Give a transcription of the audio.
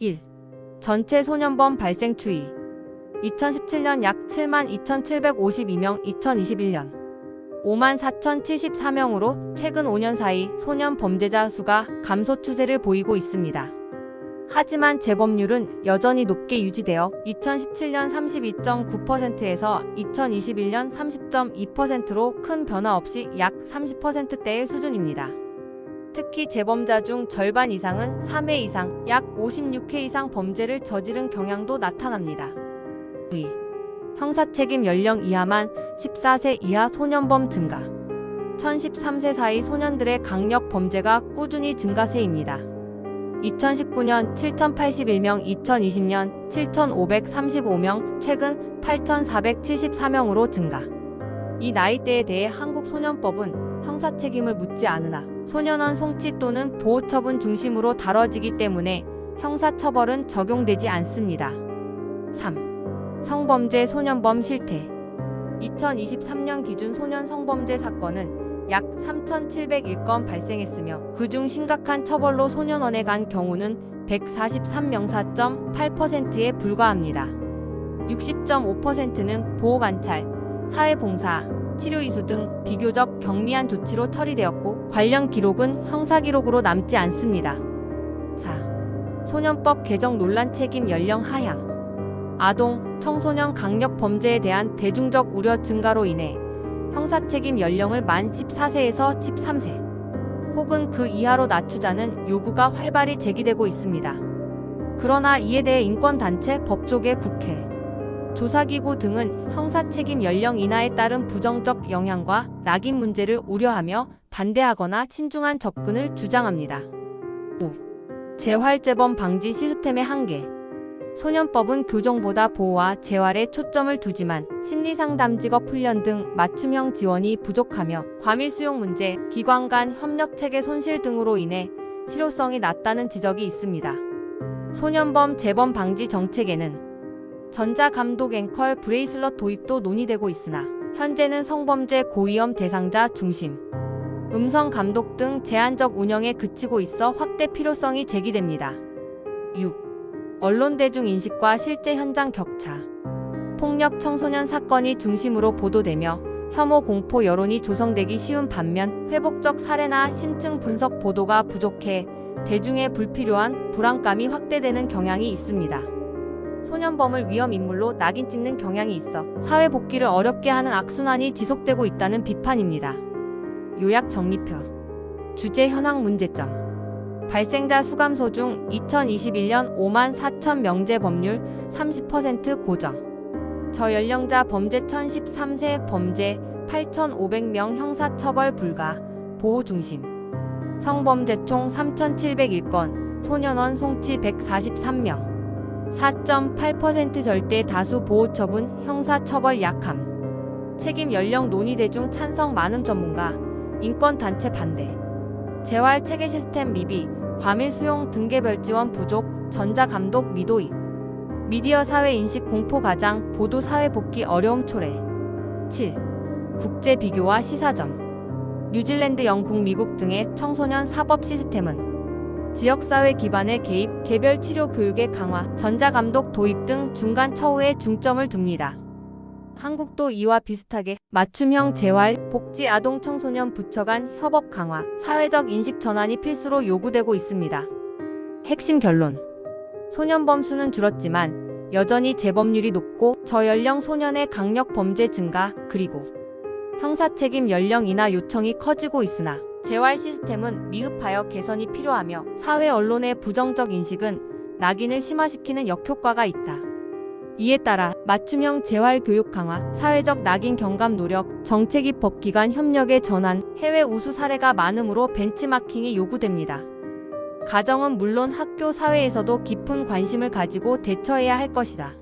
1. 전체 소년범 발생 추이. 2017년 약 72,752명, 2021년 54,074명으로 최근 5년 사이 소년 범죄자 수가 감소 추세를 보이고 있습니다. 하지만 재범률은 여전히 높게 유지되어 2017년 32.9%에서 2021년 30.2%로 큰 변화 없이 약 30%대의 수준입니다. 특히 재범자 중 절반 이상은 3회 이상, 약 56회 이상 범죄를 저지른 경향도 나타납니다. 2. 형사책임 연령 이하만 14세 이하 소년범 증가. 1013세 사이 소년들의 강력 범죄가 꾸준히 증가세입니다. 2019년 7,081명, 2020년 7,535명, 최근 8,474명으로 증가. 이 나이대에 대해 한국소년법은 형사책임을 묻지 않으나 소년원 송치 또는 보호처분 중심으로 다뤄지기 때문에 형사처벌은 적용되지 않습니다. 3. 성범죄 소년범 실태. 2023년 기준 소년 성범죄 사건은 약 3,701건 발생했으며 그중 심각한 처벌로 소년원에 간 경우는 143명 4.8%에 불과합니다. 60.5%는 보호관찰, 사회봉사, 치료이수 등 비교적 경미한 조치로 처리되었고 관련 기록은 형사기록으로 남지 않습니다. 4. 소년법 개정 논란 책임 연령 하향. 아동, 청소년 강력 범죄에 대한 대중적 우려 증가로 인해 형사책임 연령을 만 14세에서 13세 혹은 그 이하로 낮추자는 요구가 활발히 제기되고 있습니다. 그러나 이에 대해 인권단체, 법조계, 국회, 조사기구 등은 형사책임 연령 인하에 따른 부정적 영향과 낙인 문제를 우려하며 반대하거나 신중한 접근을 주장합니다. 5. 재활재범 방지 시스템의 한계. 소년법은 교정보다 보호와 재활에 초점을 두지만 심리상담, 직업훈련 등 맞춤형 지원이 부족하며 과밀 수용 문제, 기관 간 협력체계 손실 등으로 인해 실효성이 낮다는 지적이 있습니다. 소년범 재범 방지 정책에는 전자감독 앵컬 브레이슬럿 도입도 논의되고 있으나 현재는 성범죄 고위험 대상자 중심, 음성 감독 등 제한적 운영에 그치고 있어 확대 필요성이 제기됩니다. 6. 언론 대중 인식과 실제 현장 격차. 폭력 청소년 사건이 중심으로 보도되며 혐오 공포 여론이 조성되기 쉬운 반면 회복적 사례나 심층 분석 보도가 부족해 대중의 불필요한 불안감이 확대되는 경향이 있습니다. 소년범을 위험 인물로 낙인 찍는 경향이 있어 사회 복귀를 어렵게 하는 악순환이 지속되고 있다는 비판입니다. 요약 정리표. 주제 현황 문제점. 발생자 수 감소 중 2021년 54,000명 재범률 30% 고정. 저연령자 범죄 1,013세 범죄 8,500명 형사처벌 불가 보호 중심. 성범죄 총 3,701건 소년원 송치 143명 4.8% 절대 다수 보호처분 형사처벌 약함. 책임 연령 논의 대중 찬성 많음 전문가 인권단체 반대. 재활체계 시스템 미비, 과밀 수용 등개별 지원 부족, 전자감독 미도입. 미디어 사회 인식 공포 가장, 보도 사회 복귀 어려움 초래. 7. 국제 비교와 시사점. 뉴질랜드, 영국, 미국 등의 청소년 사법 시스템은 지역사회 기반의 개입, 개별 치료 교육의 강화, 전자감독 도입 등 중간 처우에 중점을 둡니다. 한국도 이와 비슷하게 맞춤형 재활, 복지, 아동, 청소년 부처 간 협업 강화, 사회적 인식 전환이 필수로 요구되고 있습니다. 핵심 결론. 소년범 수는 줄었지만 여전히 재범률이 높고 저연령 소년의 강력 범죄 증가, 그리고 형사책임 연령 인하 요청이 커지고 있으나 재활 시스템은 미흡하여 개선이 필요하며 사회 언론의 부정적 인식은 낙인을 심화시키는 역효과가 있다. 이에 따라 맞춤형 재활 교육 강화, 사회적 낙인 경감 노력, 정책 입법 기관 협력의 전환, 해외 우수 사례가 많으므로 벤치마킹이 요구됩니다. 가정은 물론 학교 사회에서도 깊은 관심을 가지고 대처해야 할 것이다.